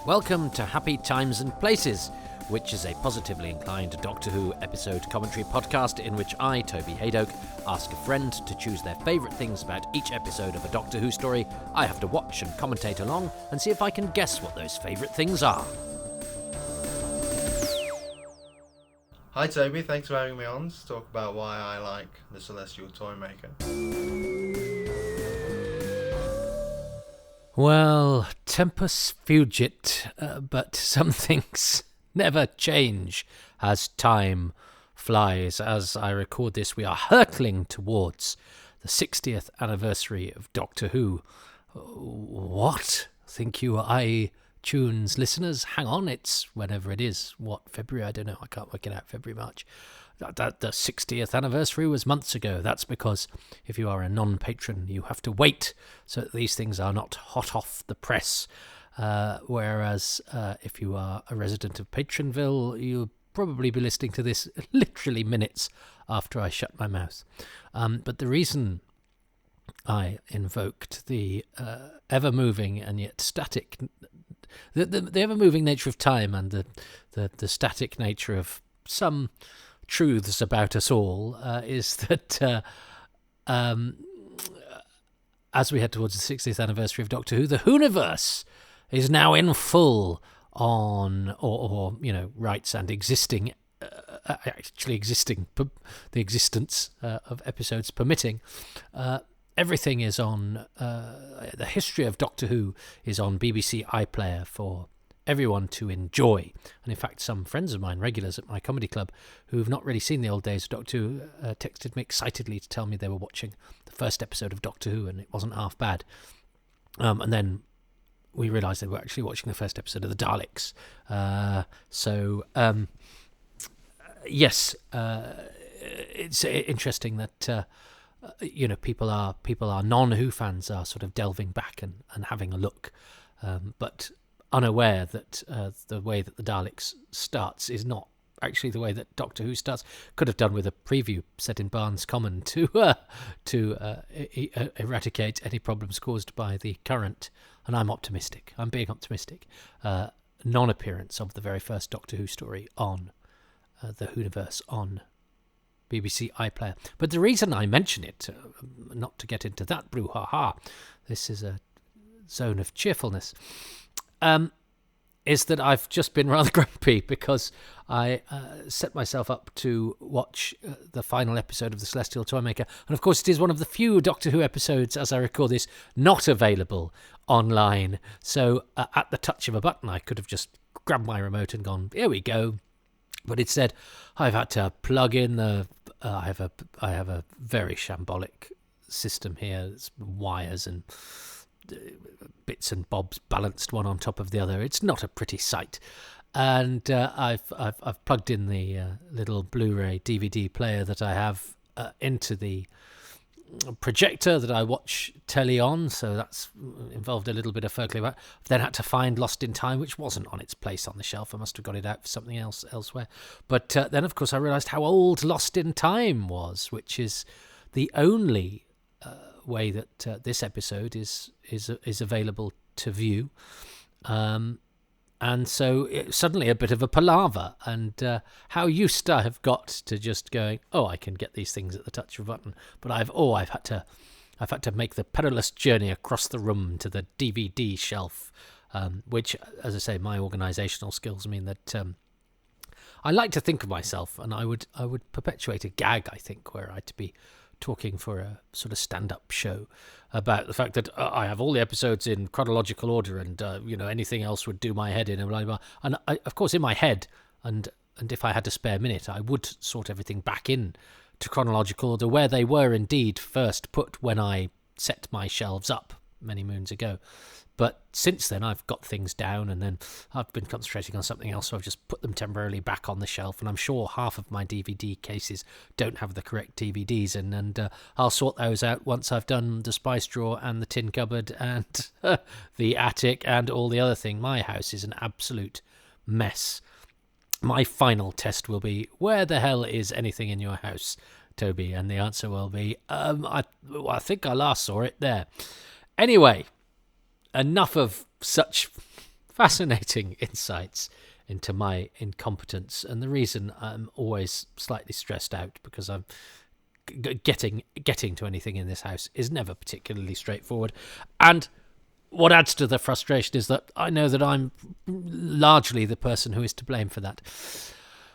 Welcome to Happy Times and Places, which is a positively inclined Doctor Who episode commentary podcast in which I, Toby Hadoke, ask a friend to choose their favourite things about each episode of a Doctor Who story. I have to watch and commentate along and see if I can guess what those favourite things are. Hi Toby, thanks for having me on to talk about why I like the Celestial Toymaker. Well, tempus fugit, but some things never change as time flies. As I record this, we are hurtling towards the 60th anniversary of Doctor Who. What? Think you iTunes listeners? Hang on, it's whenever it is. What, February? I don't know. I can't work it out. February, March. The 60th anniversary was months ago. That's because if you are a non-patron, you have to wait so that these things are not hot off the press. Whereas if you are a resident of Patronville, you'll probably be listening to this literally minutes after I shut my mouth. But the reason I invoked the ever-moving and yet static, the ever-moving nature of time and the static nature of some truths about us all is that as we head towards the 60th anniversary of Doctor Who, the Whoniverse is now in full on, or rights and existing, actually existing, the existence of episodes permitting. Everything is on, the history of Doctor Who is on BBC iPlayer for everyone to enjoy. And in fact, some friends of mine, regulars at my comedy club, who've not really seen the old days of Doctor Who, texted me excitedly to tell me they were watching the first episode of Doctor Who and it wasn't half bad. And then we realised they were actually watching the first episode of the Daleks. Yes, it's interesting that people are non-Who fans are sort of delving back and having a look, but unaware that the way that the Daleks starts is not actually the way that Doctor Who starts. Could have done with a preview set in Barnes Common to eradicate any problems caused by the current, and I'm optimistic, I'm being optimistic, non-appearance of the very first Doctor Who story on the Whoniverse on BBC iPlayer. But the reason I mention it, not to get into that brouhaha, this is a zone of cheerfulness, is that I've just been rather grumpy because I set myself up to watch the final episode of The Celestial Toymaker. And of course, it is one of the few Doctor Who episodes, as I record this, not available online. So at the touch of a button, I could have just grabbed my remote and gone, here we go. But instead, I've had to plug in the... I have a very shambolic system here. It's wires and bits and bobs balanced one on top of the other. It's not a pretty sight. And I've plugged in the little Blu-ray DVD player that I have into the projector that I watch telly on, so that's involved a little bit of furbly about. I've then had to find Lost in Time, which wasn't on its place on the shelf. I must have got it out for something else elsewhere. But then, of course, I realised how old Lost in Time was, which is the only way that this episode is available to view. And so suddenly a bit of a palaver, and how used I have got to just going, I can get these things at the touch of a button. But I've had to make the perilous journey across the room to the DVD shelf, which, as I say, my organisational skills mean that I like to think of myself, and I would perpetuate a gag, I think, were I to be talking for a sort of stand-up show about the fact that I have all the episodes in chronological order, and anything else would do my head in, and blah, blah, blah. And I, of course, in my head, and if I had a spare minute, I would sort everything back in to chronological order where they were indeed first put when I set my shelves up many moons ago. But since then, I've got things down, and then I've been concentrating on something else, so I've just put them temporarily back on the shelf. And I'm sure half of my DVD cases don't have the correct DVDs, and I'll sort those out once I've done the spice drawer and the tin cupboard and the attic and all the other thing. My house is an absolute mess. My final test will be, where the hell is anything in your house, Toby? And the answer will be, I think I last saw it there. Anyway, enough of such fascinating insights into my incompetence and the reason I'm always slightly stressed out, because I'm getting to anything in this house is never particularly straightforward. And what adds to the frustration is that I know that I'm largely the person who is to blame for that.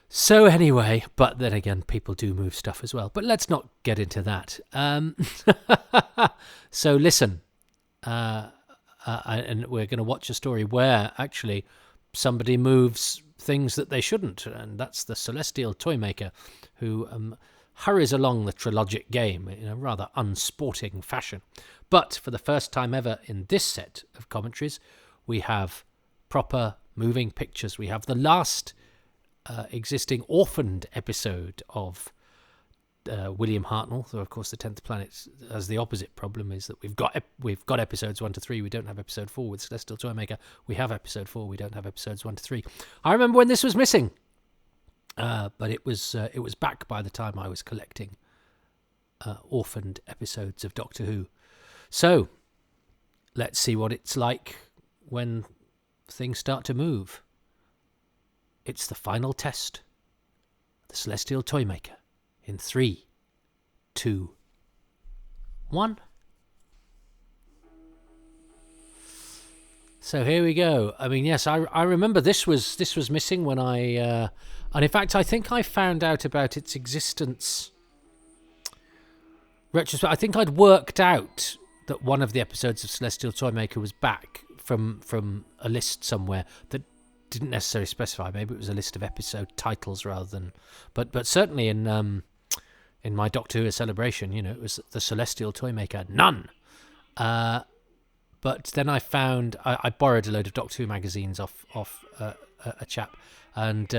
So anyway, but then again, people do move stuff as well. But let's not get into that. So listen, and we're going to watch a story where actually somebody moves things that they shouldn't, and that's the Celestial Toymaker, who hurries along the trilogic game in a rather unsporting fashion. But for the first time ever in this set of commentaries, we have proper moving pictures. We have the last existing orphaned episode of William Hartnell. So of course the 10th Planet has the opposite problem, is that we've got episodes 1 to 3, we don't have episode 4. With Celestial Toymaker we have episode 4, we don't have episodes 1 to 3. I remember when this was missing, but it was back by the time I was collecting orphaned episodes of Doctor Who. So let's see what it's like when things start to move. It's the final test. The Celestial Toymaker. In 3, 2, 1. So here we go. I mean, yes, I remember this was missing when I and in fact I think I found out about its existence retrospect. I think I'd worked out that one of the episodes of Celestial Toymaker was back from a list somewhere that didn't necessarily specify. Maybe it was a list of episode titles rather than, but certainly in my Doctor Who celebration, it was the Celestial Toymaker, none. But then I found I borrowed a load of Doctor Who magazines off a chap, and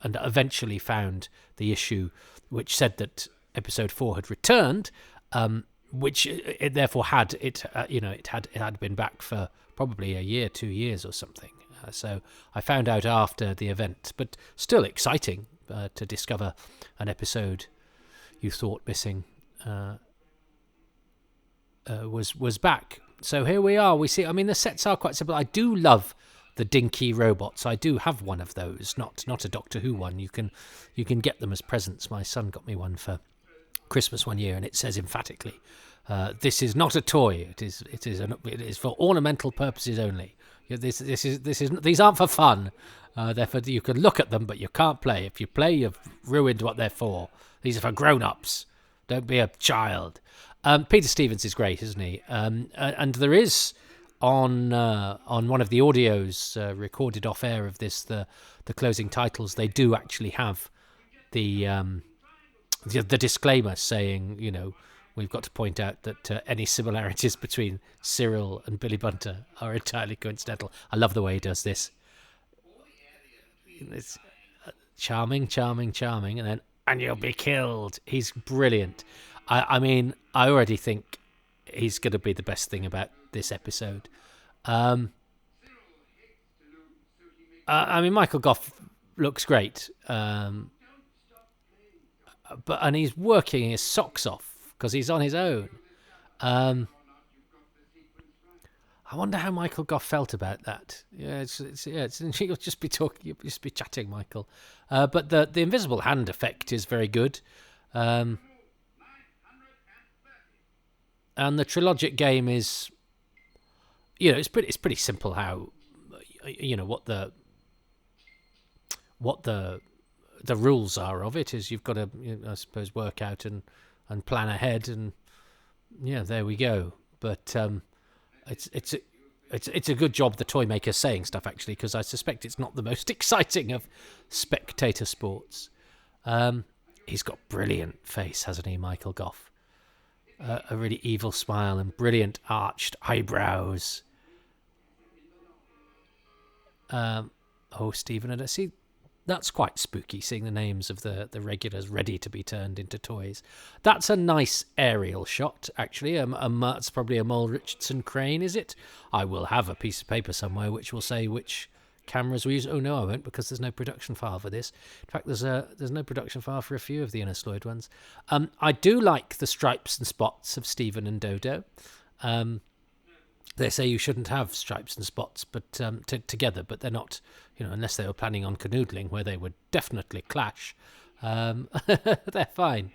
eventually found the issue which said that episode 4 had returned, which it therefore had it had been back for probably a year, 2 years or something. So I found out after the event, but still exciting to discover an episode you thought missing was back. So here we are. We see. I mean, the sets are quite simple. I do love the dinky robots. I do have one of those. Not a Doctor Who one. You can get them as presents. My son got me one for Christmas one year, and it says emphatically, "This is not a toy. It is for ornamental purposes only. These aren't for fun. Therefore, you can look at them, but you can't play. If you play, you've ruined what they're for. These are for grown-ups. Don't be a child." Peter Stevens is great, isn't he? And there is on one of the audios recorded off air of this, the closing titles. They do actually have the disclaimer saying, we've got to point out that any similarities between Cyril and Billy Bunter are entirely coincidental. I love the way he does this. It's charming, and you'll be killed. He's brilliant. I mean, I already think he's going to be the best thing about this episode. I mean, Michael Gough looks great, and he's working his socks off because he's on his own. I wonder how Michael Gough felt about that. You'll just be talking, you'll just be chatting, Michael. But the invisible hand effect is very good. And the trilogic game is, it's pretty simple how, what the rules are of it is you've got to, I suppose, work out and plan ahead, and there we go. But it's a good job the Toymaker's saying stuff, actually, because I suspect it's not the most exciting of spectator sports. He's got brilliant face, hasn't he, Michael Gough? A really evil smile and brilliant arched eyebrows. Stephen, and I see that's quite spooky, seeing the names of the regulars ready to be turned into toys. That's a nice aerial shot, actually. It's probably a Mole Richardson crane, is it? I will have a piece of paper somewhere which will say which cameras we use. Oh no, I won't, because there's no production file for this. In fact, there's no production file for a few of the Inner Sloyd ones. I do like the stripes and spots of Stephen and Dodo. they say you shouldn't have stripes and spots, but together. But they're not, unless they were planning on canoodling, where they would definitely clash. They're fine.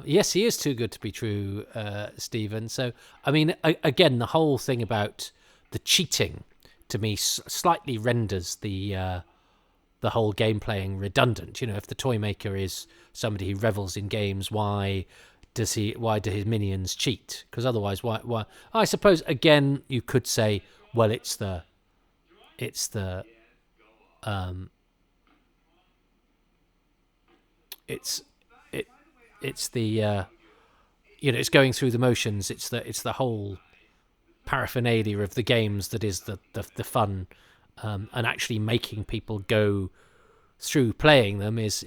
Yes, he is too good to be true, Stephen. So, I mean, again, the whole thing about the cheating to me slightly renders the whole game playing redundant. If the Toymaker is somebody who revels in games, why do his minions cheat? Because otherwise, why? I suppose again you could say, well, it's the it's going through the motions. It's the whole paraphernalia of the games that is the fun, and actually making people go through playing them is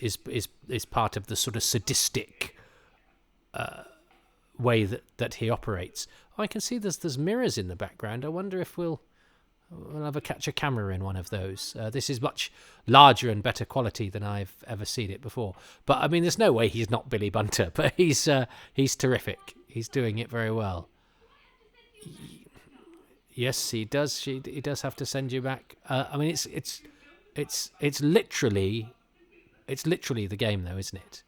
part of the sort of sadistic way that he operates. I can see there's mirrors in the background. I wonder if we'll have catch a camera in one of those. This is much larger and better quality than I've ever seen it before. But I mean, there's no way he's not Billy Bunter. But he's terrific. He's doing it very well. Yes, he does. He does have to send you back. I mean, it's literally the game, though, isn't it?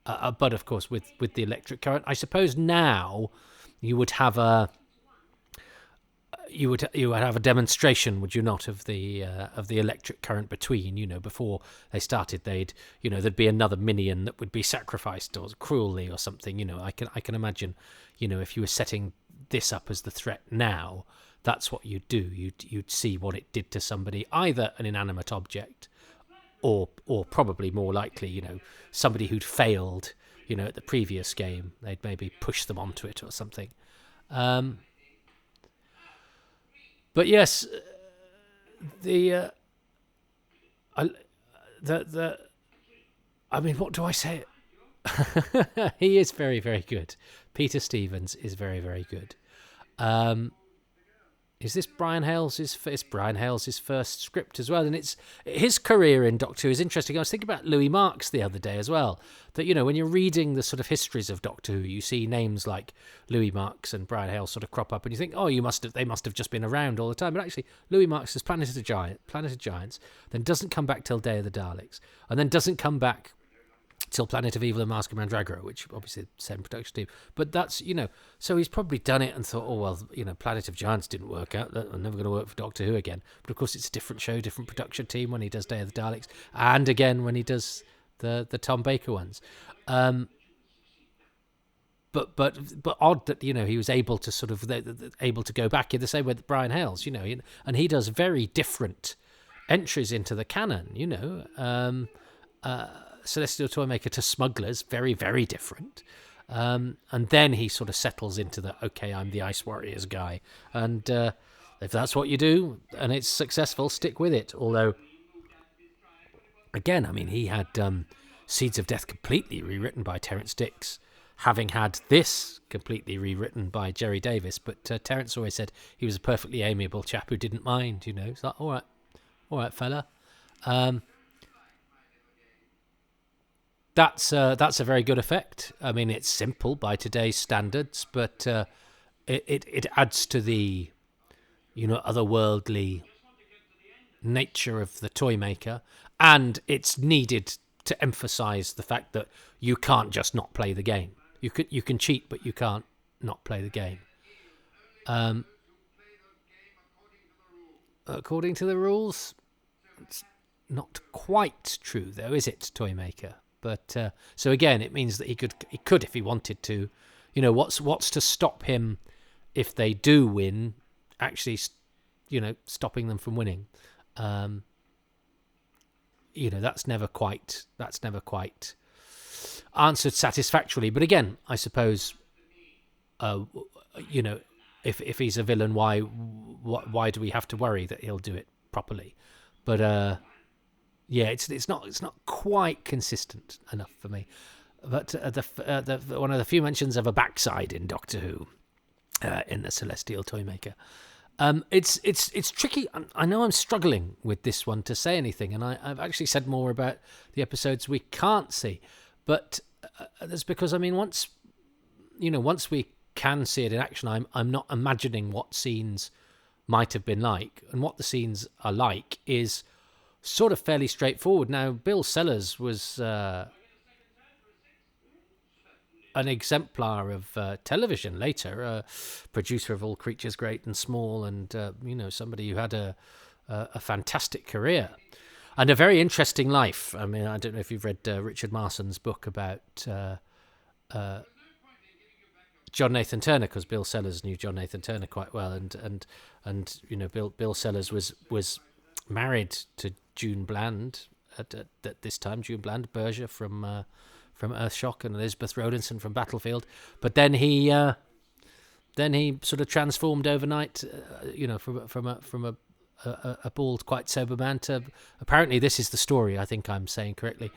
But of course, with the electric current, I suppose now you would have a demonstration, would you not, of the electric current between? Before they started, there'd be another minion that would be sacrificed or cruelly or something. I can imagine, if you were setting this up as the threat now, that's what you'd do. You'd see what it did to somebody, either an inanimate object, or probably more likely, somebody who'd failed, at the previous game. They'd maybe push them onto it or something. But yes, I mean, what do I say? He is very, very good. Peter Stevens is very, very good. Is this Brian Hales'? It's Brian Hales' first script as well, and it's his career in Doctor Who is interesting. I was thinking about Louis Marks the other day as well. That when you're reading the sort of histories of Doctor Who, you see names like Louis Marks and Brian Hales sort of crop up, and you think, oh, they must have just been around all the time. But actually, Louis Marks is Planet of Giants, then doesn't come back till Day of the Daleks, and then doesn't come back till Planet of Evil and Mask of Mandragora, which obviously the same production team. But that's, so he's probably done it and thought, oh, well, Planet of Giants didn't work out. I'm never going to work for Doctor Who again. But of course, it's a different show, different production team when he does Day of the Daleks, and again when he does the Tom Baker ones. But odd that, he was able to sort of, able to go back in the same way that Brian Hales, and he does very different entries into the canon, Celestial Toymaker to Smugglers, very, very different. And then he sort of settles into the, okay, I'm the Ice Warriors guy. And if that's what you do and it's successful, stick with it. Although, again, I mean, he had Seeds of Death completely rewritten by Terence Dix, having had this completely rewritten by Jerry Davis. But Terence always said he was a perfectly amiable chap who didn't mind, It's like, all right, fella. That's a very good effect. I mean, it's simple by today's standards, but it adds to the, otherworldly nature of the Toymaker, and it's needed to emphasise the fact that you can't just not play the game. You can cheat, but you can't not play the game. According to the rules, it's not quite true, though, is it, Toymaker? But so again, it means that he could if he wanted to. What's to stop him if they do win? Actually, stopping them from winning. That's never quite answered satisfactorily. But again, I suppose, if he's a villain, why do we have to worry that he'll do it properly? But yeah, it's not quite consistent enough for me. But the one of the few mentions of a backside in Doctor Who, in the Celestial Toymaker. It's tricky. I know I'm struggling with this one to say anything, and I've actually said more about the episodes we can't see. But that's because, I mean, once we can see it in action, I'm not imagining what scenes might have been like, and what the scenes are like is sort of fairly straightforward. Now, Bill Sellers was an exemplar of television later, producer of All Creatures Great and Small, and somebody who had a fantastic career and a very interesting life. I mean, I don't know if you've read Richard Marson's book about John Nathan Turner, because Bill Sellers knew John Nathan Turner quite well, and Bill Sellers was married to June Bland at this time, June Bland, Berger from Earthshock, and Elizabeth Rowlinson from Battlefield. But then he sort of transformed overnight, from a bald, quite sober man to, apparently this is the story, I think I'm saying correctly,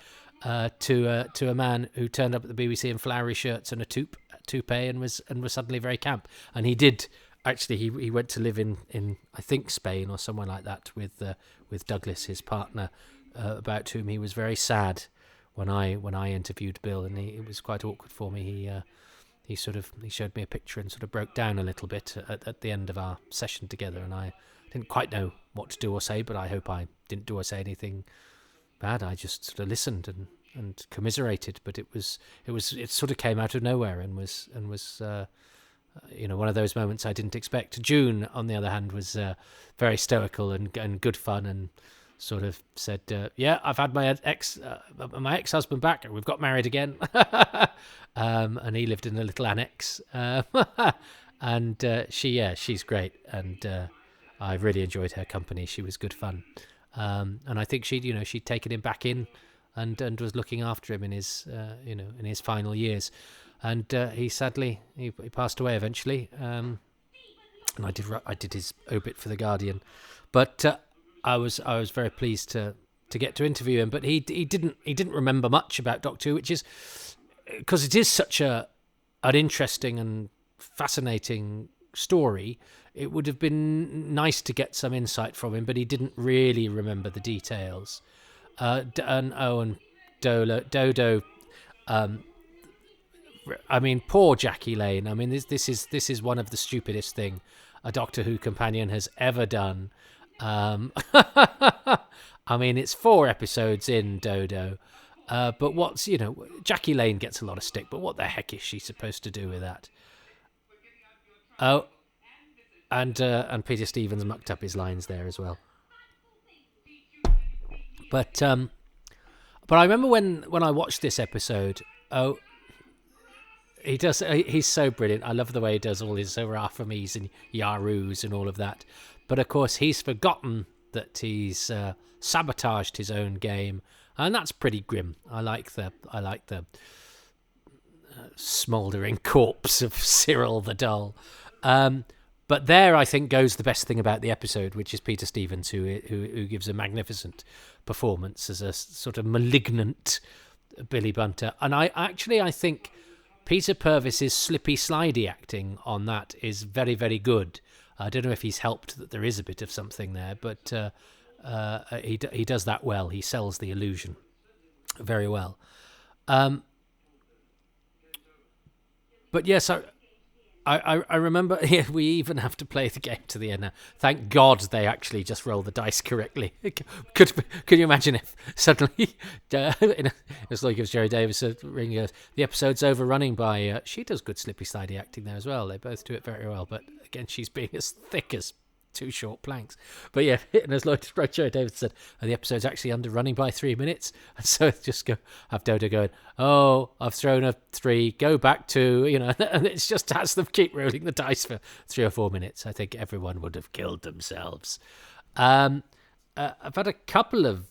to a man who turned up at the BBC in flowery shirts and a toupee and was suddenly very camp. And he did actually, he went to live in I think Spain or somewhere like that with Douglas, his partner, about whom he was very sad when I interviewed Bill, and it was quite awkward for me. He showed me a picture and sort of broke down a little bit at the end of our session together, and I didn't quite know what to do or say, but I hope I didn't do or say anything bad. I just sort of listened and commiserated, but it sort of came out of nowhere and was one of those moments I didn't expect. June, on the other hand, was very stoical and good fun, and sort of said, "Yeah, I've had my ex-husband back. We've got married again," and he lived in a little annex, and she's great, and I really enjoyed her company. She was good fun, and I think she'd taken him back in, and was looking after him in his in his final years, and he sadly he passed away eventually, and I did his obit for the Guardian, but I was very pleased to get to interview him, but he didn't remember much about Doctor Who, which is because it is such an interesting and fascinating story. It would have been nice to get some insight from him, but he didn't really remember the details. And Dodo. I mean, poor Jackie Lane. I mean, this is one of the stupidest thing a Doctor Who companion has ever done. I mean, it's 4 episodes in, Dodo, but Jackie Lane gets a lot of stick, but what the heck is she supposed to do with that? Oh, and Peter Stevens mucked up his lines there as well. But I remember when I watched this episode. Oh, he's so brilliant. I love the way he does all his Rafamis and Yarus and all of that. But of course, he's forgotten that he's sabotaged his own game, and that's pretty grim. I like the smouldering corpse of Cyril the Dull. But there, I think, goes the best thing about the episode, which is Peter Stevens, who gives a magnificent performance as a sort of malignant Billy Bunter. And I think Peter Purvis's slippy slidey acting on that is very, very good. I don't know if he's helped that there is a bit of something there, but he does that well. He sells the illusion very well. But yes, I remember. Yeah, we even have to play the game to the end now. Thank God they actually just roll the dice correctly. Could you imagine if suddenly it's like if Jerry Davis ring goes, the episode's overrunning by she does good slippy slidey acting there as well. They both do it very well, but again, she's being as thick as 2 short planks. But yeah, and as Jerry Davis said, the episode's actually underrunning by 3 minutes, and so just have Dodo going, "Oh, I've thrown a 3, go back 2," and it's just has them keep rolling the dice for 3 or 4 minutes. I think everyone would have killed themselves. I've had a couple of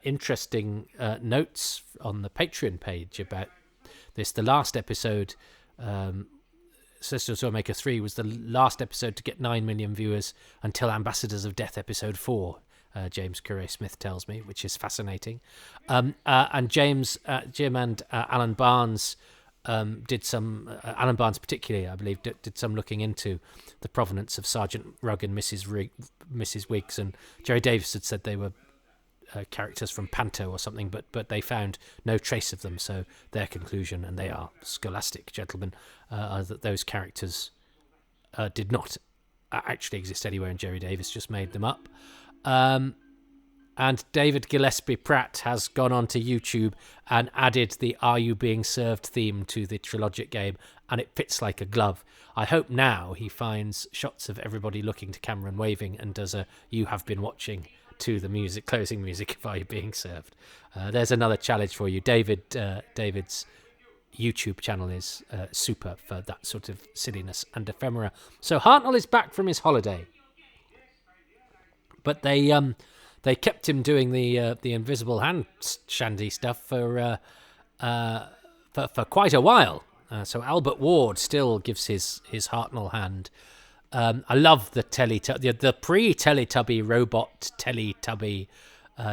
interesting notes on the Patreon page about this. The last episode, Celestial Toymaker 3, was the last episode to get 9 million viewers until Ambassadors of Death episode 4, James Curray Smith tells me, which is fascinating. And Jim and Alan Barnes did some, Alan Barnes particularly, I believe, did some looking into the provenance of Sergeant Rugg and Mrs. Wiggs, and Jerry Davis had said they were characters from Panto or something, but they found no trace of them. So their conclusion, and they are scholastic gentlemen, are that those characters did not actually exist anywhere, and Jerry Davis just made them up. And David Gillespie Pratt has gone onto YouTube and added the "Are You Being Served" theme to the Trilogic game, and it fits like a glove. I hope now he finds shots of everybody looking to camera and waving and does a "You Have Been Watching" to the music, closing music of "Are You Being Served." There's another challenge for you. David's YouTube channel is super for that sort of silliness and ephemera. So Hartnell is back from his holiday, but they kept him doing the invisible hand shandy stuff for quite a while. So Albert Ward still gives his Hartnell hand. I love the pre-Teletubby robot Teletubby,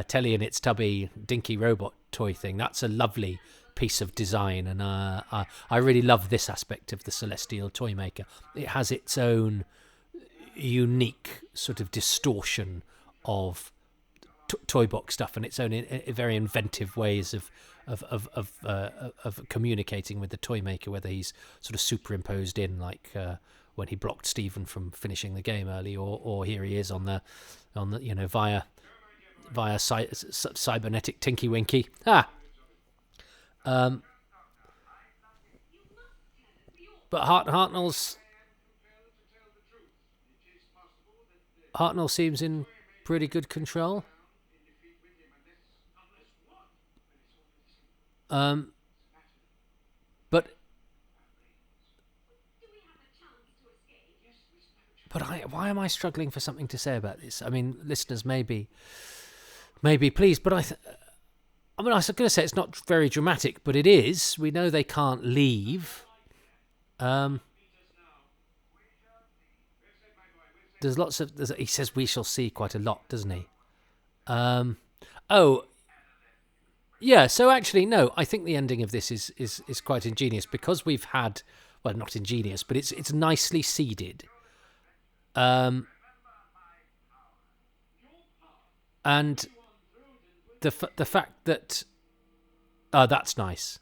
Telly and its Tubby dinky robot toy thing. That's a lovely piece of design, and I really love this aspect of the Celestial Toymaker. It has its own unique sort of distortion of toy box stuff, and its own very inventive ways of communicating with the Toymaker, whether he's sort of superimposed in, like when he blocked Stephen from finishing the game early, or here he is on the via cybernetic Tinky Winky. But Hartnell seems in pretty good control. But why am I struggling for something to say about this? I mean, listeners may be pleased, but I was going to say it's not very dramatic, but it is. We know they can't leave. There's lots of. He says we shall see quite a lot, doesn't he? Yeah. So actually, no. I think the ending of this is quite ingenious, because we've had, well, not ingenious, but it's nicely seeded. And the fact that that's nice.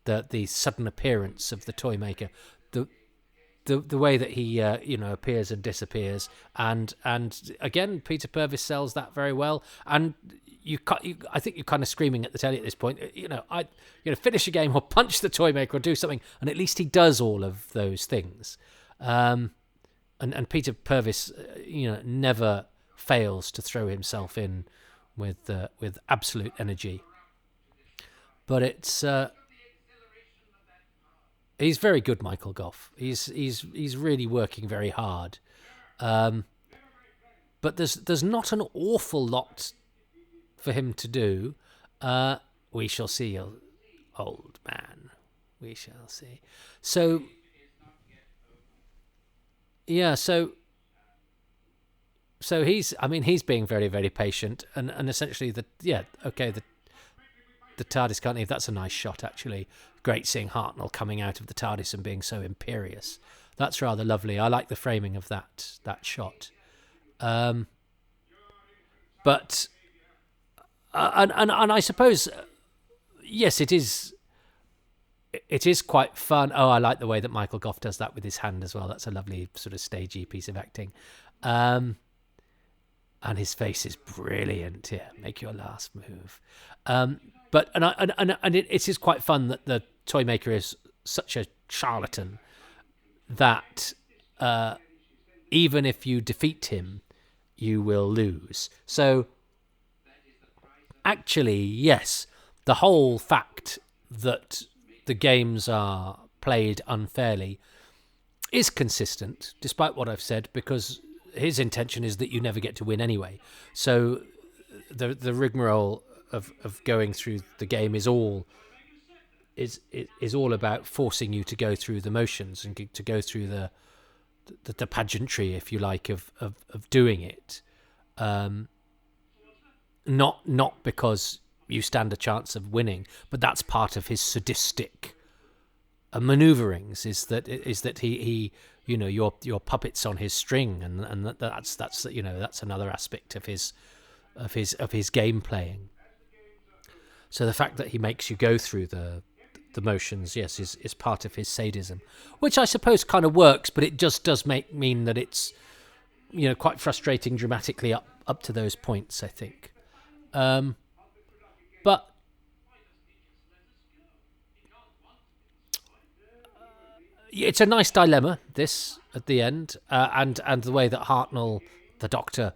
The sudden appearance of the Toymaker, the way that he appears and disappears, and again Peter Purvis sells that very well. And I think you're kind of screaming at the telly at this point. Finish a game or punch the Toymaker or do something, and at least he does all of those things. And Peter Purvis, never fails to throw himself in with absolute energy. But it's he's very good, Michael Gough. He's really working very hard. But there's not an awful lot for him to do. We shall see, old man. We shall see. So. Yeah, so he's being very, very patient, and essentially the TARDIS can't leave. That's a nice shot, actually. Great seeing Hartnell coming out of the TARDIS and being so imperious. That's rather lovely. I like the framing of that shot. But I suppose, yes, it is. It is quite fun. Oh, I like the way that Michael Gough does that with his hand as well. That's a lovely sort of stagey piece of acting. And his face is brilliant. Yeah, make your last move. But it is quite fun that the Toymaker is such a charlatan that even if you defeat him, you will lose. So actually, yes, the whole fact that the games are played unfairly is consistent, despite what I've said, because his intention is that you never get to win anyway. So the rigmarole of going through the game is all about forcing you to go through the motions and to go through the pageantry, if you like, of doing it. Not because you stand a chance of winning, but that's part of his sadistic maneuverings. Is that he you're puppets on his string, and that's another aspect of his his game playing. So the fact that he makes you go through the motions, yes, is part of his sadism, which I suppose kind of works, but it just does mean that it's, quite frustrating dramatically up to those points, I think. But it's a nice dilemma, this, at the end, and the way that Hartnell, the Doctor,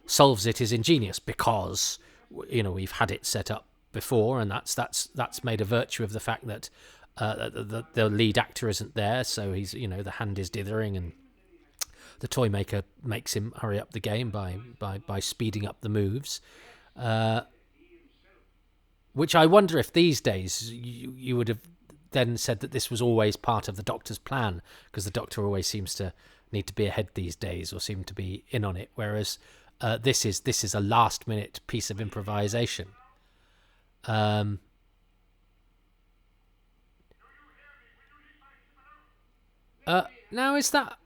solves it is ingenious, because we've had it set up before, and that's made a virtue of the fact that the lead actor isn't there, so he's the hand is dithering, and the Toymaker makes him hurry up the game by speeding up the moves, which I wonder if these days you would have then said that this was always part of the Doctor's plan, because the Doctor always seems to need to be ahead these days, or seem to be in on it, whereas this is a last minute piece of improvisation. Now is that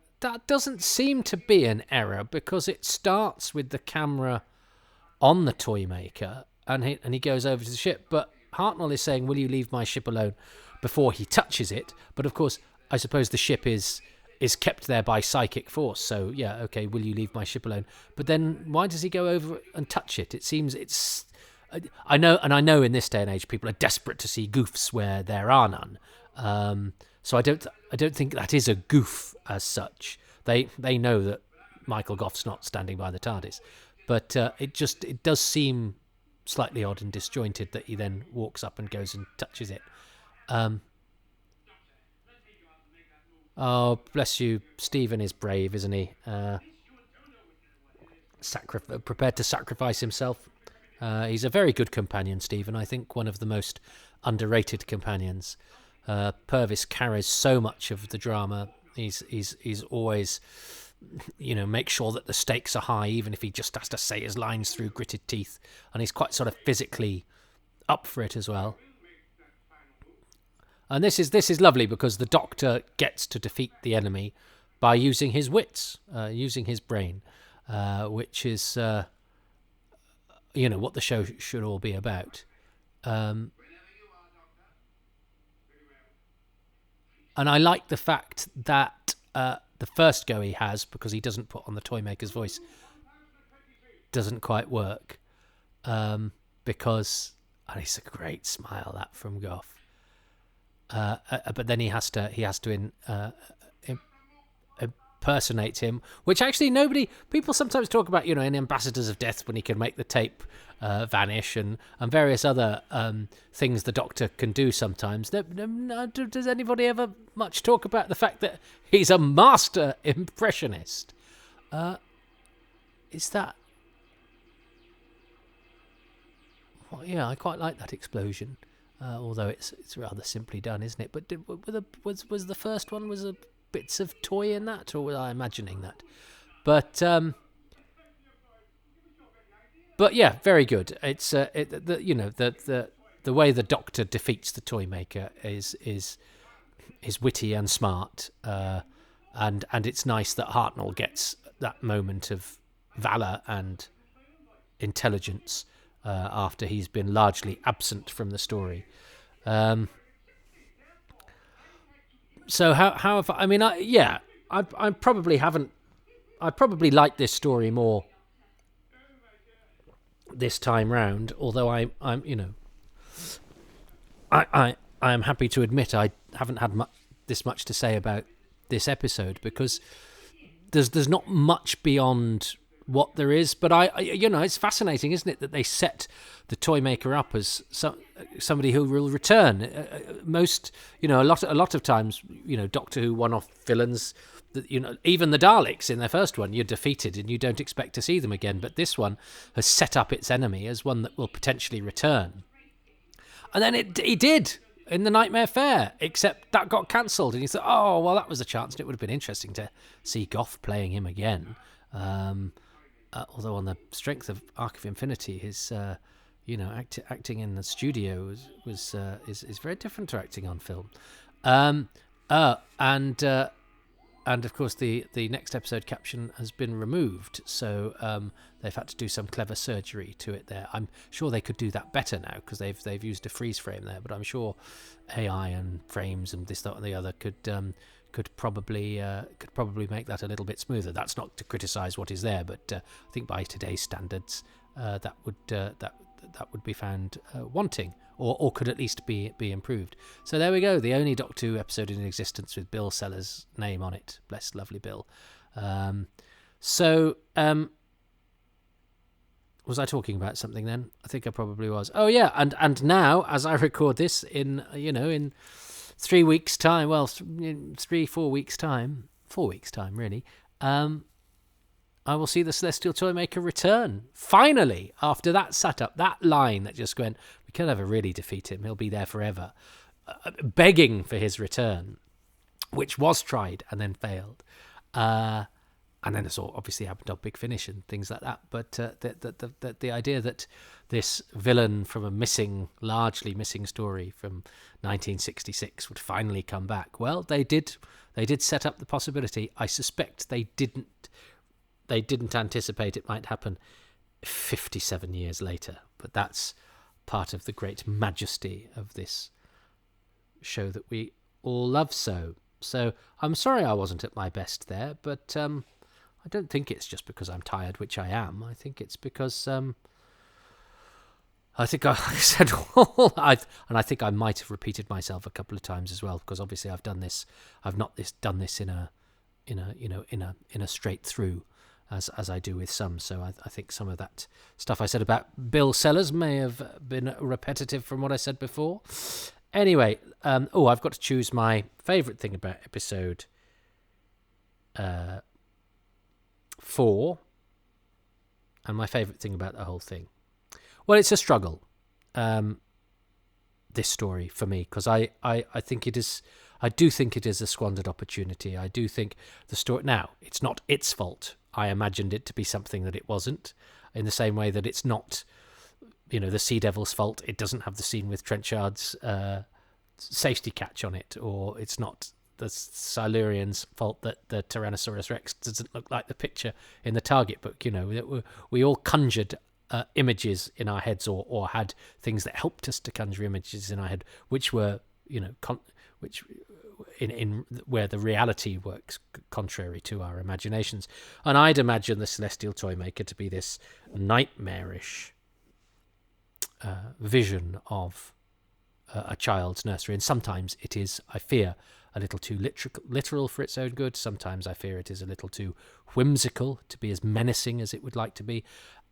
doesn't seem to be an error, because it starts with the camera on the Toymaker, and he goes over to the ship, but Hartnell is saying, "Will you leave my ship alone?" before he touches it. But of course, I suppose the ship is kept there by psychic force. So yeah, okay, will you leave my ship alone? But then why does he go over and touch it? It seems it's... I know in this day and age people are desperate to see goofs where there are none. So I don't think that is a goof as such. They know that Michael Gough's not standing by the TARDIS, but it does seem slightly odd and disjointed that he then walks up and goes and touches it. Oh, bless you. Stephen is brave, isn't he? Prepared to sacrifice himself. He's a very good companion, Stephen. I think one of the most underrated companions. Purvis carries so much of the drama. He's always, make sure that the stakes are high, even if he just has to say his lines through gritted teeth. And he's quite sort of physically up for it as well. And this is lovely, because the Doctor gets to defeat the enemy by using his wits, using his brain, which is, what the show should all be about. And I like the fact that the first go he has, because he doesn't put on the Toymaker's voice, doesn't quite work, because it's a great smile, that, from Gough. But then he has to impersonate him, which actually people sometimes talk about, in Ambassadors of Death, when he can make the tape vanish, and various other things the Doctor can do sometimes. Does anybody ever much talk about the fact that he's a master impressionist? Is that... Well, yeah, I quite like that explosion. Although it's rather simply done, isn't it? But was the first one, was there bits of toy in that, or was I imagining that? But yeah, very good. It's the way the Doctor defeats the Toymaker is witty and smart, and it's nice that Hartnell gets that moment of valor and intelligence after he's been largely absent from the story. So how have I probably haven't. I probably like this story more this time round. Although I am happy to admit I haven't had this much to say about this episode, because there's not much beyond what there is, but it's fascinating, isn't it, that they set the Toymaker up as somebody who will return. A lot of times, Doctor Who one-off villains, even the Daleks in their first one, you're defeated and you don't expect to see them again. But this one has set up its enemy as one that will potentially return, and then he did in the Nightmare Fair, except that got cancelled, and you thought, oh well, that was a chance, and it would have been interesting to see Gough playing him again. Although on the strength of Arc of Infinity, his acting in the studio is very different to acting on film. And of course, the next episode caption has been removed, so they've had to do some clever surgery to it there. I'm sure they could do that better now because they've used a freeze frame there, but I'm sure AI and frames and this, that, and the other could probably make that a little bit smoother. That's not to criticise what is there, but I think by today's standards, that would be found wanting, or could at least be improved. So there we go, the only Doctor Who episode in existence with Bill Sellers' name on it. Bless lovely Bill. Was I talking about something then? I think I probably was. Oh yeah, and now as I record this in 3 weeks' time, well, 4 weeks' time, 4 weeks' time really, I will see the Celestial Toymaker return. Finally, after that setup, that line that just went, we can never really defeat him, he'll be there forever, begging for his return, which was tried and then failed. And then it's all obviously happened on Big Finish and things like that. But the idea that this villain from a largely missing story from 1966 would finally come back, well, they did set up the possibility. I suspect they didn't anticipate it might happen 57 years later, but that's part of the great majesty of this show that we all love so. So I'm sorry I wasn't at my best there, but I don't think it's just because I'm tired, which I am. I think it's because I think I said all, and I think I might have repeated myself a couple of times as well, because obviously I've done this. I've not done this in a straight through, as I do with some. So I think some of that stuff I said about Bill Sellers may have been repetitive from what I said before. Anyway, I've got to choose my favourite thing about episode 4 and my favourite thing about the whole thing. Well, it's a struggle, this story for me, because I think it is. I do think it is a squandered opportunity. I do think the story. Now, it's not its fault. I imagined it to be something that it wasn't, in the same way that it's not, the Sea Devil's fault. It doesn't have the scene with Trenchard's safety catch on it, or it's not the Silurians' fault that the Tyrannosaurus Rex doesn't look like the picture in the Target book. We all conjured images in our heads, or had things that helped us to conjure images in our head, which were, where the reality works contrary to our imaginations. And I'd imagine the Celestial Toymaker to be this nightmarish vision of a child's nursery. And sometimes it is, I fear, a little too literal for its own good. Sometimes I fear it is a little too whimsical to be as menacing as it would like to be.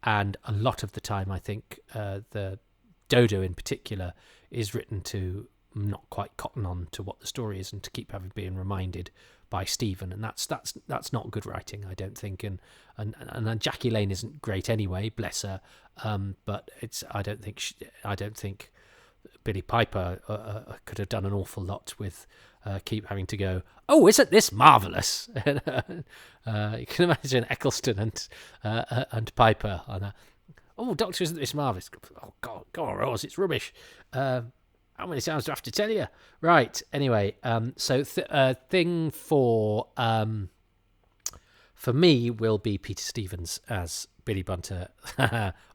And a lot of the time, I think the Dodo in particular is written to not quite cotton on to what the story is, and to keep being reminded by Stephen, and that's not good writing, I don't think. And Jackie Lane isn't great anyway, bless her. But I don't think Billy Piper could have done an awful lot with keep having to go, oh, isn't this marvellous? You can imagine Eccleston and Piper on a, oh, Doctor, isn't this marvellous? Oh, God, Rose, it's rubbish. How many times do I have to tell you? Right, anyway, so thing for me will be Peter Stevens as Billy Bunter,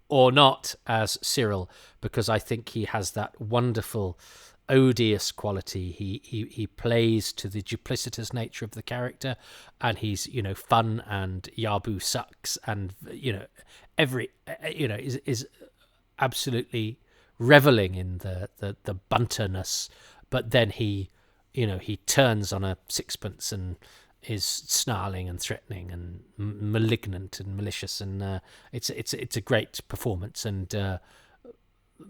or not as Cyril, because I think he has that wonderful odious quality. He plays to the duplicitous nature of the character, and he's fun, and Yabu sucks, and is absolutely reveling in the bunterness, but then he turns on a sixpence and is snarling and threatening and malignant and malicious, and it's a great performance, and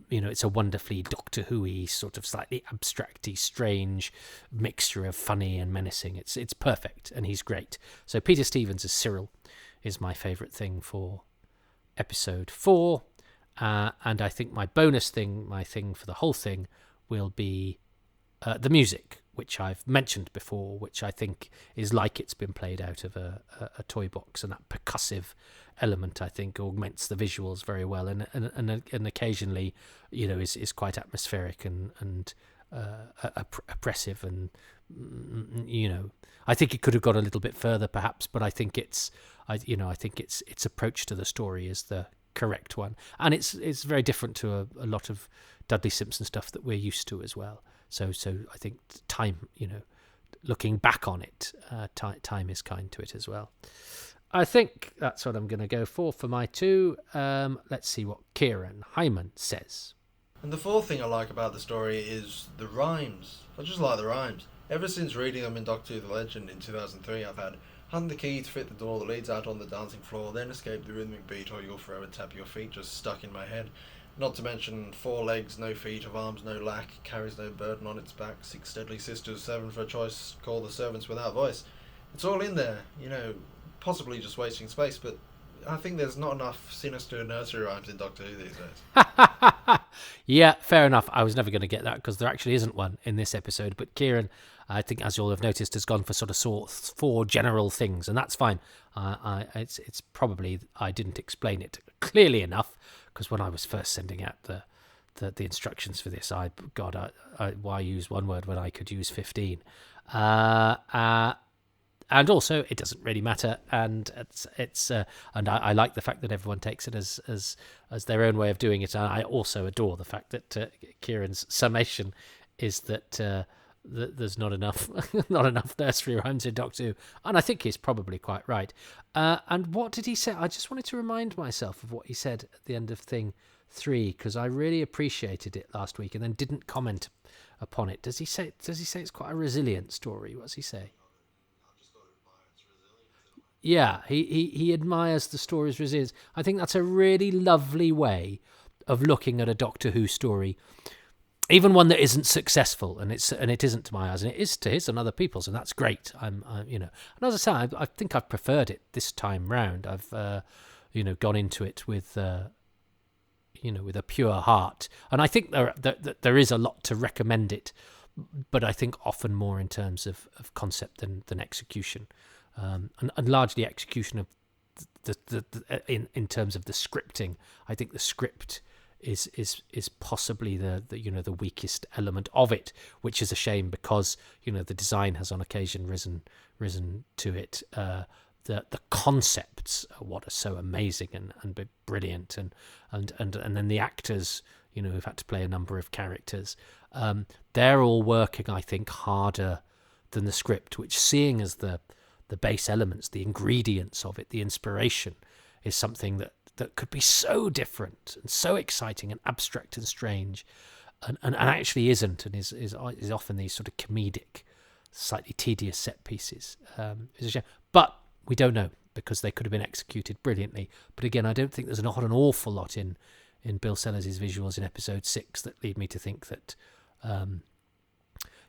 it's a wonderfully Doctor Who-y, sort of slightly abstracty, strange mixture of funny and menacing. It's perfect, and he's great. So Peter Stevens as Cyril is my favourite thing for episode 4. And I think my bonus thing, my thing for the whole thing, will be the music, which I've mentioned before, which I think is like it's been played out of a toy box, and that percussive element I think augments the visuals very well, and occasionally, is quite atmospheric and oppressive, and I think it could have gone a little bit further perhaps, but I think its approach to the story is the correct one, and it's very different to a lot of Dudley Simpson stuff that we're used to as well. So I think time, looking back on it, time is kind to it as well. I think that's what I'm going to go for my 2. Let's see what Kieran Highman says. And the fourth thing I like about the story is the rhymes. I just like the rhymes. Ever since reading them in Doctor Who The Legend in 2003, I've had "Hand the key to fit the door that leads out on the dancing floor, then escape the rhythmic beat or you'll forever tap your feet" just stuck in my head. Not to mention 4 legs, no feet, of arms no lack, carries no burden on its back, 6 deadly sisters, 7 for a choice, call the servants without voice. It's all in there, possibly just wasting space, but I think there's not enough sinister nursery rhymes in Doctor Who these days. Yeah, fair enough. I was never going to get that because there actually isn't one in this episode, but Kieran, I think, as you'll have noticed, has gone for sort of 4 general things, and that's fine. It's probably I didn't explain it clearly enough, because when I was first sending out the instructions for this, I why use one word when I could use 15? And also, it doesn't really matter, and and I like the fact that everyone takes it as their own way of doing it. And I also adore the fact that Kieran's summation is that there's not enough nursery rhymes in Doctor Who, and I think he's probably quite right. And what did he say? I just wanted to remind myself of what he said at the end of thing 3, because I really appreciated it last week and then didn't comment upon it. Does he say it's quite a resilient story? What does he say? Yeah, he admires the story's resilience. I think that's a really lovely way of looking at a Doctor Who story, even one that isn't successful, and it isn't to my eyes, and it is to his and other people's, and that's great. And as I say, I think I've preferred it this time round. I've gone into it with with a pure heart, and I think there is a lot to recommend it, but I think often more in terms of concept than execution. And largely execution of in terms of the scripting. I think the script is possibly the weakest element of it, which is a shame because the design has on occasion risen to it. The concepts are what are so amazing and brilliant, and then the actors who've had to play a number of characters, they're all working, I think, harder than the script, which, seeing as the base elements, the ingredients of it, the inspiration, is something that could be so different and so exciting and abstract and strange, and actually isn't, and is often these sort of comedic, slightly tedious set pieces. Is a shame. But we don't know, because they could have been executed brilliantly. But again, I don't think there's not an awful lot in Bill Sellers' visuals in episode 6 that lead me to think that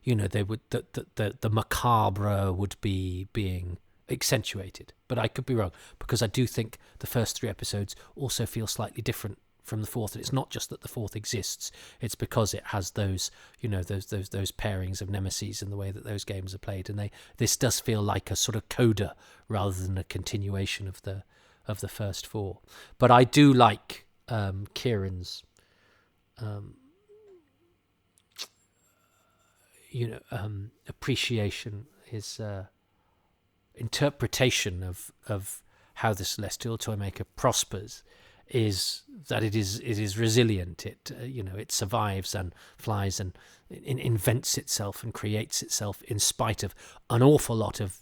they would the macabre would be being accentuated. But I could be wrong, because I do think the first 3 episodes also feel slightly different from the 4th, and it's not just that the 4th exists; it's because it has those those pairings of nemesis and the way that those games are played, and this does feel like a sort of coda rather than a continuation of the first 4. But I do like Kieran's appreciation, his interpretation of how the Celestial Toymaker prospers is that it is resilient. It survives and flies and invents itself and creates itself in spite of an awful lot of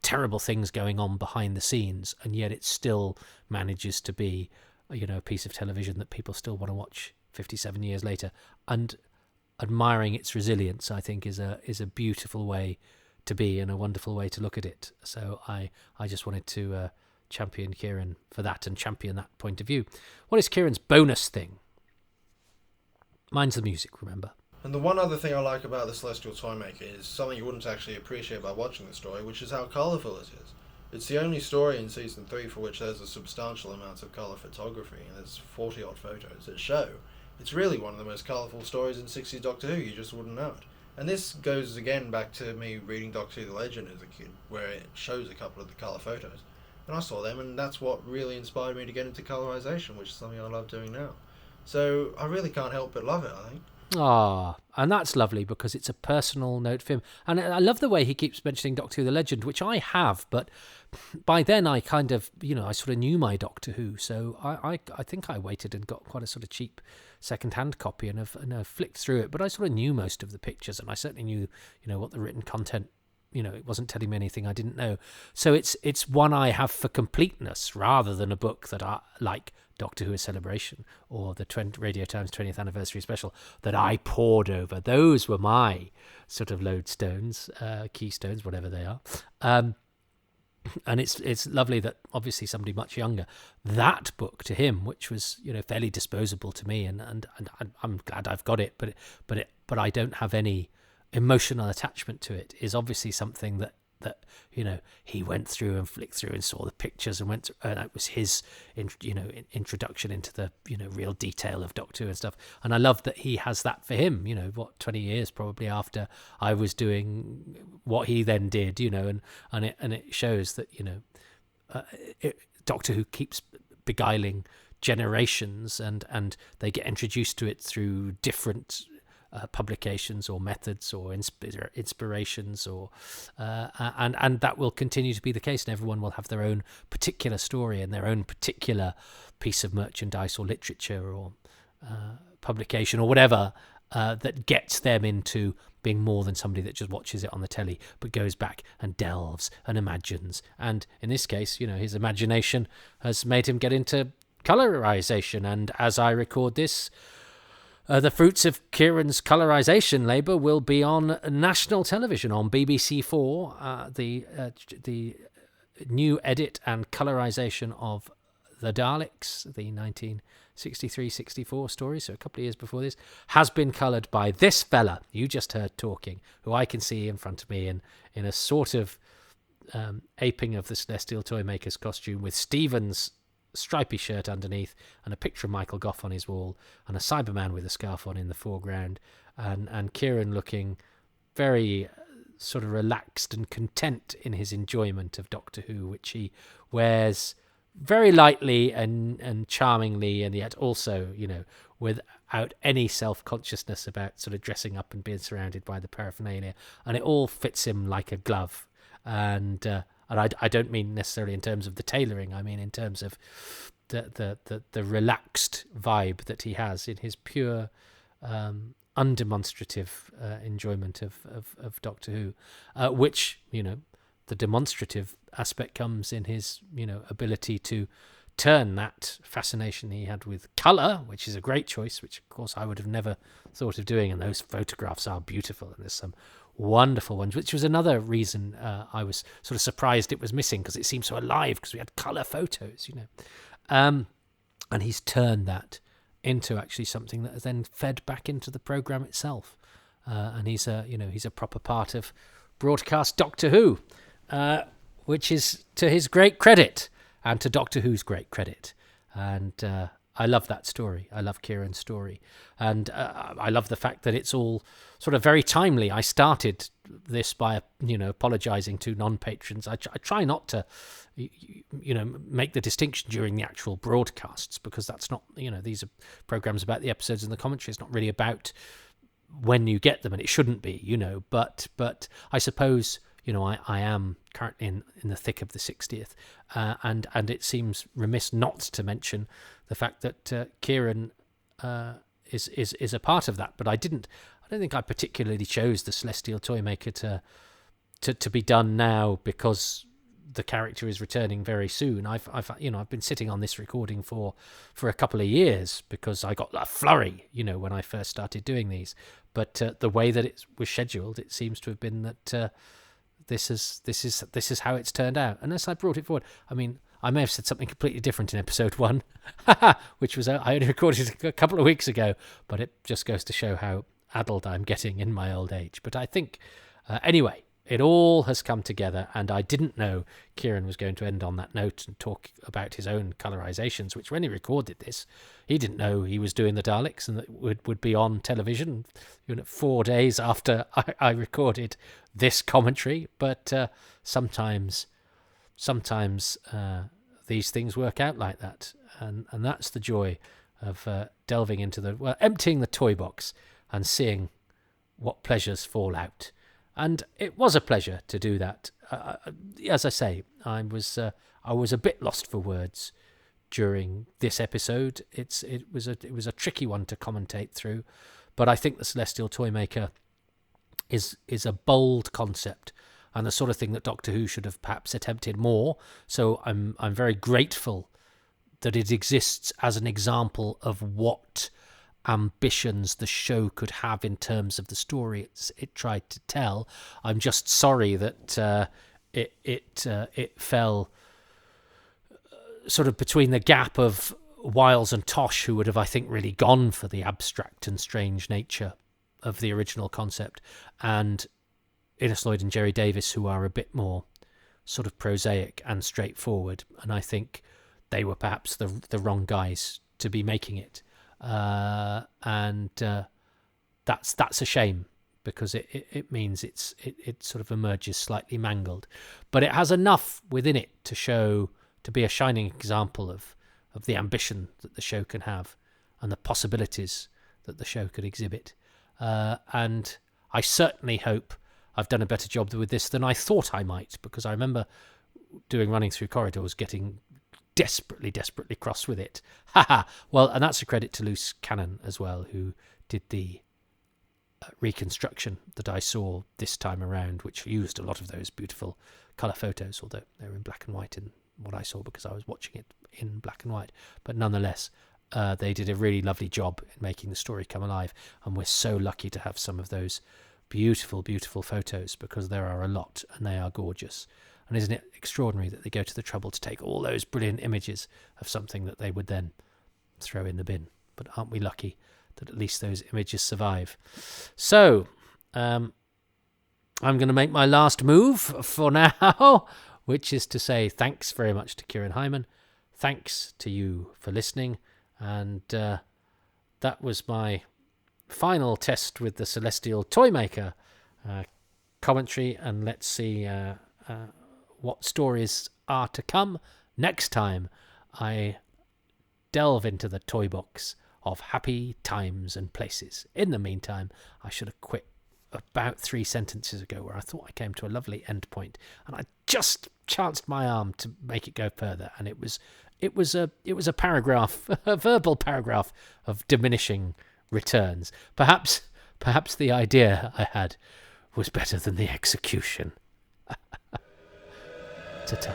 terrible things going on behind the scenes, and yet it still manages to be a piece of television that people still want to watch 57 years later. And admiring its resilience, I think, is a beautiful way to be and a wonderful way to look at it. So I just wanted to champion Kieran for that and champion that point of view. What is Kieran's bonus thing? Mine's the music, remember. And the one other thing I like about the Celestial Toymaker is something you wouldn't actually appreciate by watching the story, which is how colourful it is. It's the only story in Season 3 for which there's a substantial amount of colour photography, and there's 40-odd photos that show. It's really one of the most colourful stories in 60s Doctor Who, you just wouldn't know it. And this goes again back to me reading Doctor Who: The Legend as a kid, where it shows a couple of the colour photos. And I saw them, and that's what really inspired me to get into colorization, which is something I love doing now. So I really can't help but love it, I think. Ah, and that's lovely because it's a personal note for him. And I love the way he keeps mentioning Doctor Who: The Legend, which I have, but by then I kind of, I sort of knew my Doctor Who. So I think I waited and got quite a sort of cheap second-hand copy and have flicked through it. But I sort of knew most of the pictures, and I certainly knew, what the written content, it wasn't telling me anything I didn't know. So it's one I have for completeness rather than a book that I like. Doctor Who: A Celebration or the Radio Times 20th Anniversary Special that I pored over. Those were my sort of lodestones, keystones, whatever they are. And it's lovely that obviously somebody much younger, that book to him, which was fairly disposable to me, and I'm glad I've got it, but I don't have any emotional attachment to it, is obviously something that he went through and flicked through and saw the pictures and went through, and that was his introduction into the real detail of Doctor Who and stuff. And I love that he has that for him, 20 years probably after I was doing what he then did, and it shows that Doctor Who keeps beguiling generations, and they get introduced to it through different publications or methods or inspirations, or and that will continue to be the case, and everyone will have their own particular story and their own particular piece of merchandise or literature or publication or whatever that gets them into being more than somebody that just watches it on the telly, but goes back and delves and imagines. And in this case, his imagination has made him get into colorization, and as I record this, the fruits of Kieran's colorization labour will be on national television on BBC4. The new edit and colorization of The Daleks, the 1963-64 story, so a couple of years before this, has been coloured by this fella you just heard talking, who I can see in front of me in a sort of aping of the Celestial Toymaker's costume, with Stephen's stripy shirt underneath and a picture of Michael Gough on his wall and a Cyberman with a scarf on in the foreground, and Kieran looking very sort of relaxed and content in his enjoyment of Doctor Who, which he wears very lightly and charmingly, and yet also without any self-consciousness about sort of dressing up and being surrounded by the paraphernalia, and it all fits him like a glove. And I don't mean necessarily in terms of the tailoring. I mean in terms of the relaxed vibe that he has in his pure, undemonstrative enjoyment of Doctor Who, which the demonstrative aspect comes in his ability to turn that fascination he had with colour, which is a great choice, which of course I would have never thought of doing, and those photographs are beautiful, and there's some wonderful ones, which was another reason I was sort of surprised it was missing, because it seemed so alive because we had colour photos, and he's turned that into actually something that has then fed back into the programme itself, and he's a proper part of broadcast Doctor Who, which is to his great credit and to Doctor Who's great credit. And I love that story. I love Kieran's story. And I love the fact that it's all sort of very timely. I started this by, apologising to non-patrons. I try not to, make the distinction during the actual broadcasts, because that's not, these are programmes about the episodes and the commentary. It's not really about when you get them, and it shouldn't be, But I suppose, I am currently in the thick of the 60th, and it seems remiss not to mention the fact that Kieran is a part of that. But I don't think I particularly chose the Celestial Toymaker to be done now because the character is returning very soon. I've been sitting on this recording for a couple of years because I got a flurry, when I first started doing these. But the way that it was scheduled, it seems to have been that this is how it's turned out. Unless I brought it forward, I mean, I may have said something completely different in episode 1, which was I only recorded it a couple of weeks ago, but it just goes to show how addled I'm getting in my old age. But I think, anyway, it all has come together, and I didn't know Kieran was going to end on that note and talk about his own colorizations, which when he recorded this, he didn't know he was doing the Daleks and that would be on television 4 days after I recorded this commentary. But sometimes these things work out like that, and that's the joy of delving into emptying the toy box and seeing what pleasures fall out. And it was a pleasure to do that. As I say, I was a bit lost for words during this episode. It was a tricky one to commentate through, but I think the Celestial Toymaker is a bold concept and the sort of thing that Doctor Who should have perhaps attempted more. So I'm very grateful that it exists as an example of what ambitions the show could have in terms of the story it tried to tell. I'm just sorry that it fell sort of between the gap of Wiles and Tosh, who would have, I think, really gone for the abstract and strange nature of the original concept, and Innes Lloyd and Jerry Davis, who are a bit more sort of prosaic and straightforward. And I think they were perhaps the wrong guys to be making it. And that's a shame, because it means it sort of emerges slightly mangled, but it has enough within it to be a shining example of the ambition that the show can have and the possibilities that the show could exhibit. And I certainly hope I've done a better job with this than I thought I might, because I remember doing Running Through Corridors getting desperately cross with it. Well, and that's a credit to Loose Cannon as well, who did the reconstruction that I saw this time around, which used a lot of those beautiful colour photos, although they were in black and white in what I saw because I was watching it in black and white. But nonetheless, they did a really lovely job in making the story come alive, and we're so lucky to have some of those beautiful photos, because there are a lot and they are gorgeous. And isn't it extraordinary that they go to the trouble to take all those brilliant images of something that they would then throw in the bin? But aren't we lucky that at least those images survive? So, I'm going to make my last move for now, which is to say thanks very much to Kieran Highman. Thanks to you for listening. And that was my final test with the Celestial Toymaker commentary. And let's see what stories are to come next time I delve into the toy box of Happy Times and Places. In the meantime, I should have quit about 3 sentences ago, where I thought I came to a lovely end point, and I just chanced my arm to make it go further, and it was a paragraph, a verbal paragraph of diminishing returns. Perhaps the idea I had was better than the execution. Ta-ta.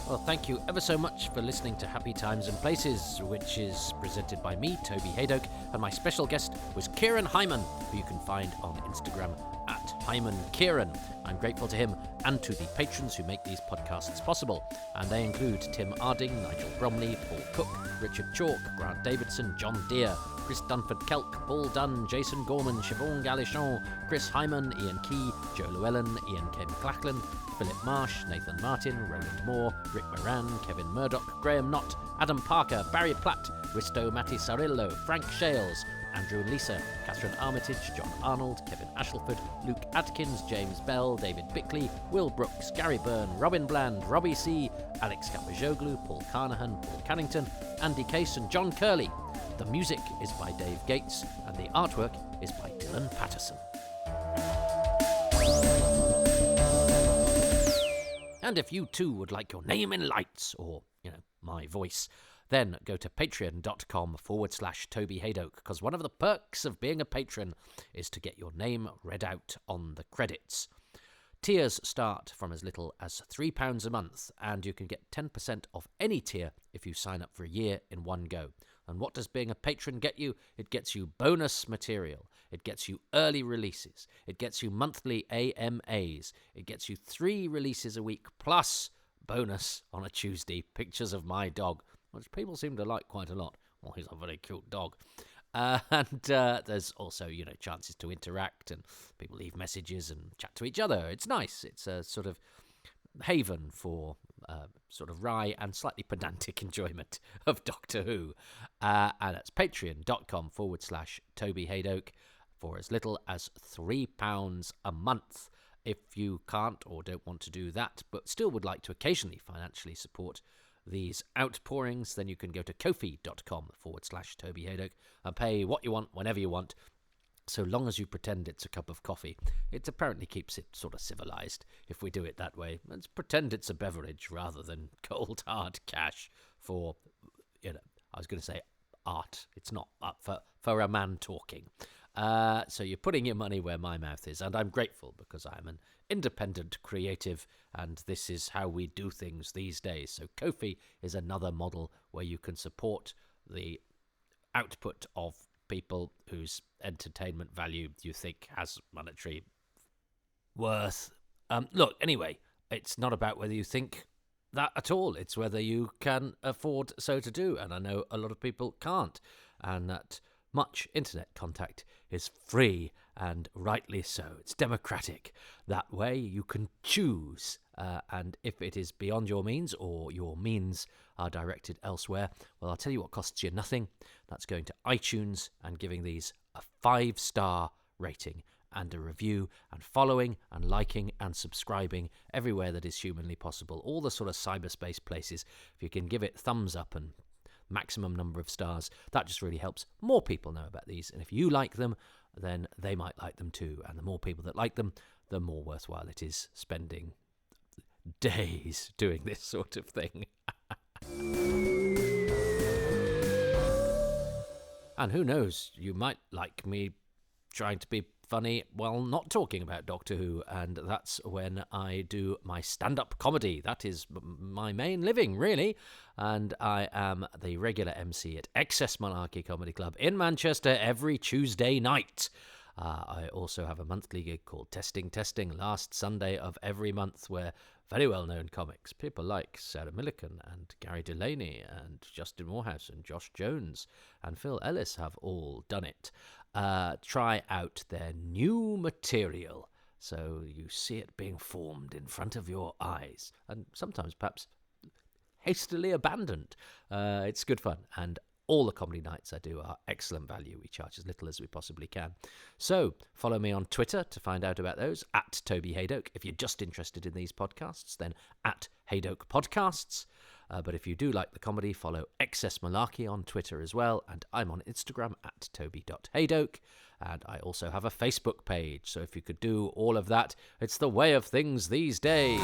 Well, thank you ever so much for listening to Happy Times and Places, which is presented by me, Toby Hadoke, and my special guest was Kieran Highman, who you can find on Instagram at HymanKieran. I'm grateful to him and to the patrons who make these podcasts possible, and they include Tim Arding, Nigel Bromley, Paul Cook, Richard Chalk, Grant Davidson, John Deere, Chris Dunford-Kelk, Paul Dunn, Jason Gorman, Siobhan Galichon, Chris Hyman, Ian Key, Joe Llewellyn, Ian K. McLachlan, Philip Marsh, Nathan Martin, Roland Moore, Rick Moran, Kevin Murdoch, Graham Knott, Adam Parker, Barry Platt, Risto Mattisarillo, Frank Shales, Andrew and Lisa, Catherine Armitage, John Arnold, Kevin Ashelford, Luke Adkins, James Bell, David Bickley, Will Brooks, Gary Byrne, Robin Bland, Robbie C., Alex Kapajoglu, Paul Carnahan, Paul Cannington, Andy Case and John Curley. The music is by Dave Gates and the artwork is by Dylan Patterson. And if you too would like your name in lights, or, my voice, then go to patreon.com/Toby Hadoke, because one of the perks of being a patron is to get your name read out on the credits. Tiers start from as little as £3 a month, and you can get 10% off any tier if you sign up for a year in one go. And what does being a patron get you? It gets you bonus material. It gets you early releases. It gets you monthly AMAs. It gets you 3 releases a week, plus bonus on a Tuesday, pictures of my dog, which people seem to like quite a lot. Well, he's a very cute dog. And there's also, chances to interact, and people leave messages and chat to each other. It's nice. It's a sort of haven for sort of wry and slightly pedantic enjoyment of Doctor Who. And it's patreon.com/Toby Hadoke for as little as £3 a month. If you can't or don't want to do that, but still would like to occasionally financially support these outpourings, then you can go to kofi.com/Toby Hadoke and pay what you want whenever you want, so long as you pretend it's a cup of coffee. It apparently keeps it sort of civilized if we do it that way. Let's pretend it's a beverage rather than cold hard cash for, I was going to say art. It's not for a man talking. So you're putting your money where my mouth is, and I'm grateful because I'm an independent creative, and this is how we do things these days. So Ko-fi is another model where you can support the output of people whose entertainment value you think has monetary worth. Look, anyway, it's not about whether you think that at all. It's whether you can afford so to do, and I know a lot of people can't, and that much internet contact is free, and rightly so. It's democratic. That way you can choose, and if it is beyond your means or your means are directed elsewhere, well, I'll tell you what costs you nothing. That's going to iTunes and giving these a 5-star rating and a review, and following and liking and subscribing everywhere that is humanly possible. All the sort of cyberspace places, if you can give it thumbs up and maximum number of stars, that just really helps more people know about these. And if you like them, then they might like them too. And the more people that like them, the more worthwhile it is spending days doing this sort of thing. And who knows, you might like me trying to be funny while not talking about Doctor Who, and that's when I do my stand-up comedy. That is my main living, really, and I am the regular MC at Excess Monarchy Comedy Club in Manchester every Tuesday night. I also have a monthly gig called Testing, last Sunday of every month, where very well-known comics, people like Sarah Millican and Gary Delaney and Justin Moorhouse and Josh Jones and Phil Ellis have all done it. Try out their new material so you see it being formed in front of your eyes, and sometimes perhaps hastily abandoned. It's good fun, and all the comedy nights I do are excellent value. We charge as little as we possibly can. So follow me on Twitter to find out about those, at Toby Hadoke. If you're just interested in these podcasts, then at Hadoke Podcasts. But if you do like the comedy, follow Excess Malarkey on Twitter as well. And I'm on Instagram at toby.hadoke. And I also have a Facebook page. So if you could do all of that, it's the way of things these days.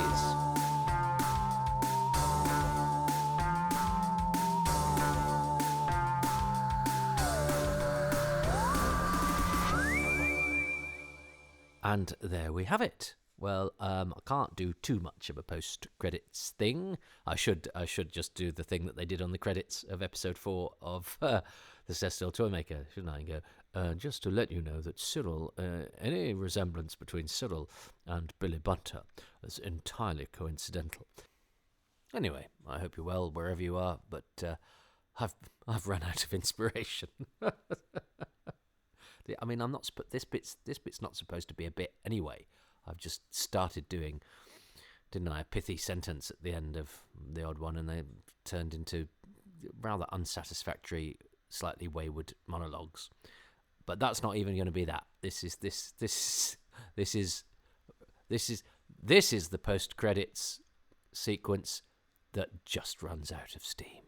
And there we have it. Well, I can't do too much of a post-credits thing. I should just do the thing that they did on the credits of episode 4 of the Celestial Toymaker, shouldn't I? And go, just to let you know that Cyril, any resemblance between Cyril and Billy Bunter is entirely coincidental. Anyway, I hope you're well wherever you are, but I've run out of inspiration. I mean, I'm not. This bit's not supposed to be a bit anyway. I've just started doing, didn't I, a pithy sentence at the end of the odd one, and they turned into rather unsatisfactory, slightly wayward monologues. But that's not even going to be that. This is the post credits sequence that just runs out of steam.